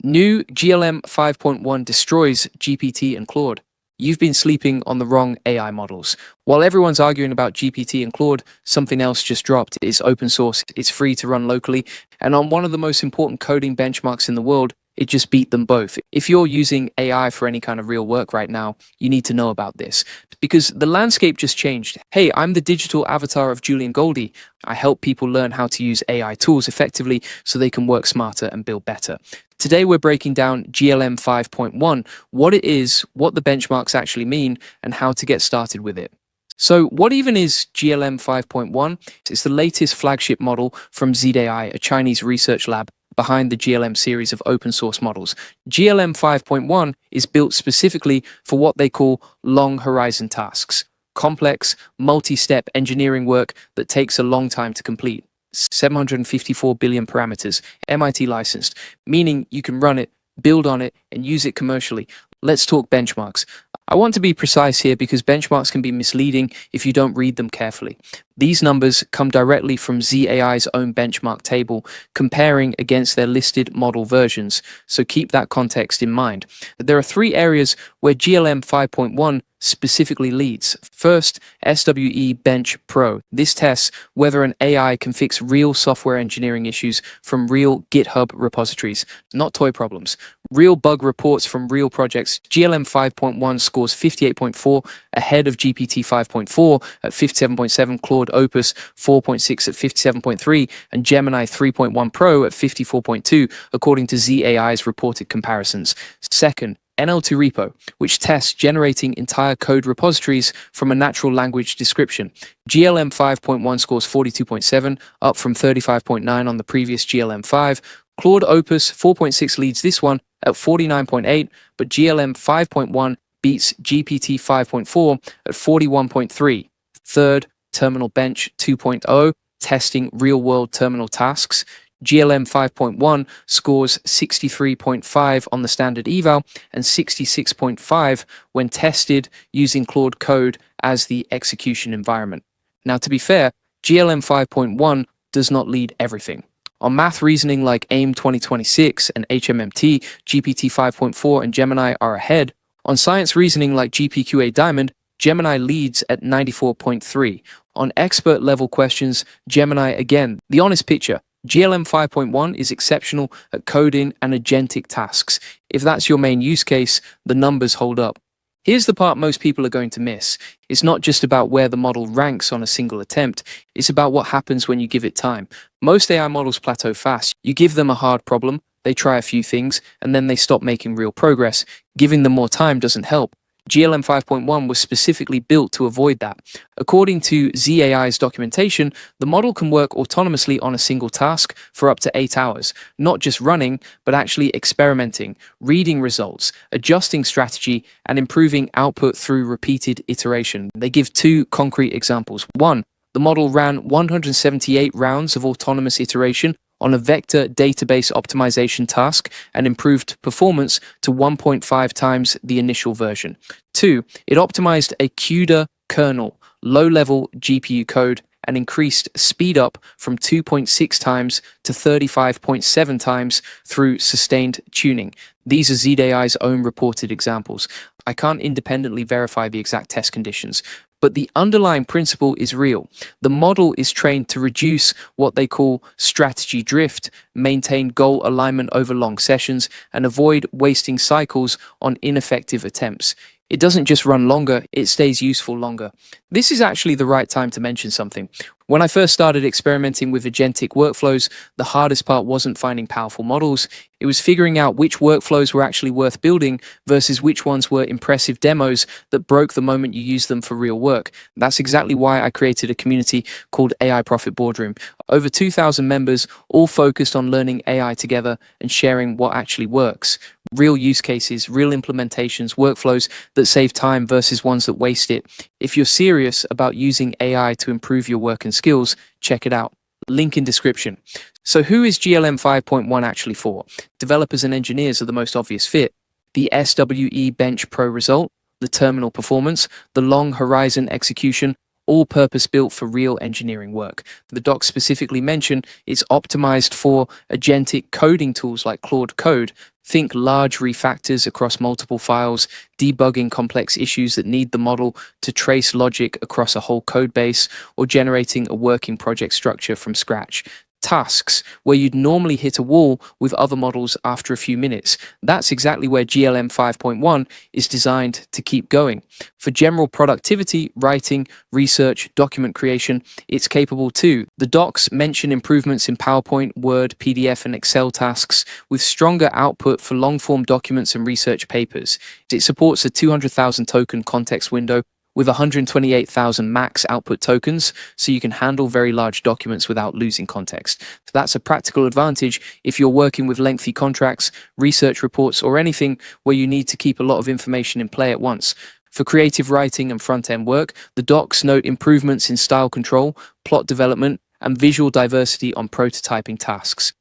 New GLM 5.1 destroys GPT and Claude. You've been sleeping on the wrong AI models. While everyone's arguing about GPT and Claude, something else just dropped. It's open source, it's free to run locally, and on one of the most important coding benchmarks in the world, it just beat them both. If you're using AI for any kind of real work right now, you need to know about this because the landscape just changed. Hey, I'm the digital avatar of Julian Goldie. I help people learn how to use AI tools effectively so they can work smarter and build better. Today, we're breaking down GLM 5.1, what it is, what the benchmarks actually mean, and how to get started with it. So what even is GLM 5.1? It's the latest flagship model from ZAI, a Chinese research lab behind the GLM series of open source models. GLM 5.1 is built specifically for what they call long horizon tasks, complex, multi-step engineering work that takes a long time to complete. 754 billion parameters, MIT licensed, meaning you can run it, build on it, and use it commercially. Let's talk benchmarks. I want to be precise here because benchmarks can be misleading if you don't read them carefully. These numbers come directly from ZAI's own benchmark table, comparing against their listed model versions, so keep that context in mind. There are three areas where GLM 5.1 specifically leads. First, SWE Bench Pro. This tests whether an AI can fix real software engineering issues from real GitHub repositories, not toy problems. Real bug reports from real projects. GLM 5.1 scores 58.4, ahead of GPT 5.4 at 57.7, Claude Opus 4.6 at 57.3, and Gemini 3.1 Pro at 54.2, according to ZAI's reported comparisons. Second, NL2 repo, which tests generating entire code repositories from a natural language description. GLM 5.1 scores 42.7, up from 35.9 on the previous GLM 5. Claude Opus 4.6 leads this one at 49.8, but GLM 5.1 beats GPT 5.4 at 41.3. Third, Terminal Bench 2.0, testing real-world terminal tasks. GLM 5.1 scores 63.5 on the standard eval and 66.5 when tested using Claude Code as the execution environment. Now, to be fair, GLM 5.1 does not lead everything. On math reasoning like AIM 2026 and HMMT, GPT 5.4 and Gemini are ahead. On science reasoning like GPQA Diamond, Gemini leads at 94.3. On expert level questions, Gemini again. The honest picture, GLM 5.1 is exceptional at coding and agentic tasks. If that's your main use case, the numbers hold up. Here's the part most people are going to miss. It's not just about where the model ranks on a single attempt. It's about what happens when you give it time. Most AI models plateau fast. You give them a hard problem, they try a few things, and then they stop making real progress. Giving them more time doesn't help. GLM 5.1 was specifically built to avoid that. According to ZAI's documentation, the model can work autonomously on a single task for up to 8 hours, not just running, but actually experimenting, reading results, adjusting strategy, and improving output through repeated iteration. They give two concrete examples. One, the model ran 178 rounds of autonomous iteration on a vector database optimization task and improved performance to 1.5 times the initial version. 2, it optimized a CUDA kernel, low-level GPU code, and increased speed up from 2.6 times to 35.7 times through sustained tuning. These are ZAI's own reported examples. I can't independently verify the exact test conditions, but the underlying principle is real. The model is trained to reduce what they call strategy drift, maintain goal alignment over long sessions, and avoid wasting cycles on ineffective attempts. It doesn't just run longer, it stays useful longer. This is actually the right time to mention something. When I first started experimenting with agentic workflows, the hardest part wasn't finding powerful models. It was figuring out which workflows were actually worth building versus which ones were impressive demos that broke the moment you use them for real work. That's exactly why I created a community called AI Profit Boardroom. Over 2,000 members, all focused on learning AI together and sharing what actually works. Real use cases, real implementations, workflows that save time versus ones that waste it. If you're serious about using AI to improve your work and skills, check it out. Link in description. So who is GLM 5.1 actually for? Developers and engineers are the most obvious fit. The SWE Bench Pro result, the terminal performance, the long horizon execution, all purpose-built for real engineering work. The docs specifically mention it's optimized for agentic coding tools like Claude Code. Think large refactors across multiple files, debugging complex issues that need the model to trace logic across a whole code base, or generating a working project structure from scratch. Tasks where you'd normally hit a wall with other models after a few minutes. That's exactly where GLM 5.1 is designed to keep going. For general productivity, writing, research, document creation, it's capable too. The docs mention improvements in PowerPoint, Word, PDF, and Excel tasks with stronger output for long-form documents and research papers. It supports a 200,000 token context window with 128,000 max output tokens, so you can handle very large documents without losing context. So that's a practical advantage if you're working with lengthy contracts, research reports, or anything where you need to keep a lot of information in play at once. For creative writing and front-end work, the docs note improvements in style control, plot development, and visual diversity on prototyping tasks.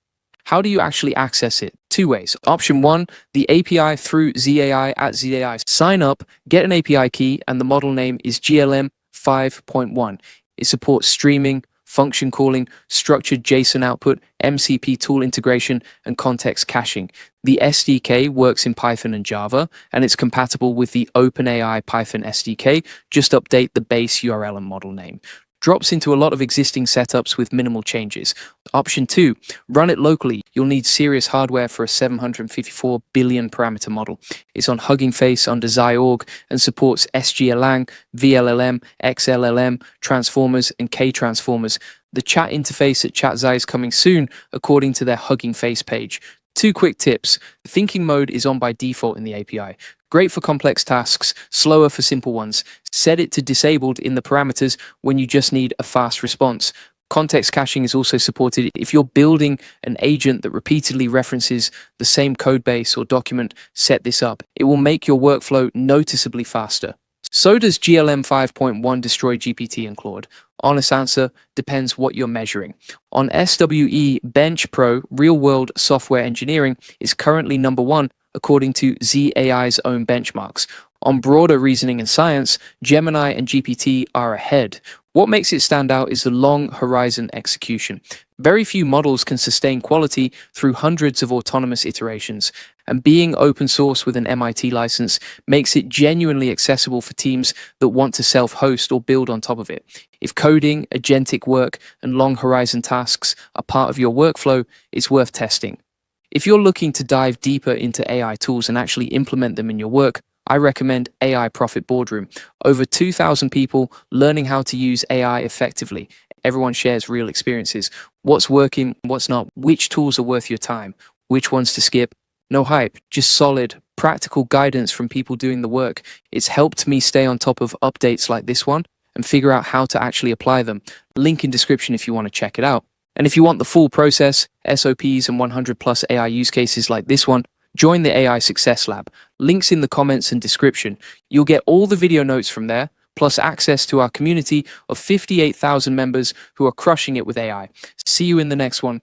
How do you actually access it? Two ways. Option one, the API through ZAI at ZAI. Sign up, get an API key, and the model name is GLM 5.1. It supports streaming, function calling, structured JSON output, MCP tool integration, and context caching. The SDK works in Python and Java, and it's compatible with the OpenAI Python SDK. Just update the base URL and model name. Drops into a lot of existing setups with minimal changes. Option two, run it locally. You'll need serious hardware for a 754 billion parameter model. It's on Hugging Face under Xi.org and supports SGLang, VLLM, XLLM, transformers, and K-transformers. The chat interface at ChatXi is coming soon, according to their Hugging Face page. Two quick tips. Thinking mode is on by default in the API. Great for complex tasks, slower for simple ones. Set it to disabled in the parameters when you just need a fast response. Context caching is also supported if you're building an agent that repeatedly references the same code base or document. Set this up. It will make your workflow noticeably faster. So does GLM 5.1 destroy GPT and Claude? Honest answer, depends what you're measuring. On SWE Bench Pro, real-world software engineering is currently number one according to ZAI's own benchmarks. On broader reasoning and science, Gemini and GPT are ahead. What makes it stand out is the long horizon execution. Very few models can sustain quality through hundreds of autonomous iterations, and being open source with an MIT license makes it genuinely accessible for teams that want to self-host or build on top of it. If coding, agentic work, and long horizon tasks are part of your workflow, it's worth testing. If you're looking to dive deeper into AI tools and actually implement them in your work, I recommend AI Profit Boardroom. Over 2,000 people learning how to use AI effectively. Everyone shares real experiences. What's working, what's not, which tools are worth your time, which ones to skip. No hype, just solid, practical guidance from people doing the work. It's helped me stay on top of updates like this one and figure out how to actually apply them. Link in description if you want to check it out. And if you want the full process, SOPs, and 100 plus AI use cases like this one, join the AI Success Lab. Links in the comments and description. You'll get all the video notes from there, plus access to our community of 58,000 members who are crushing it with AI. See you in the next one.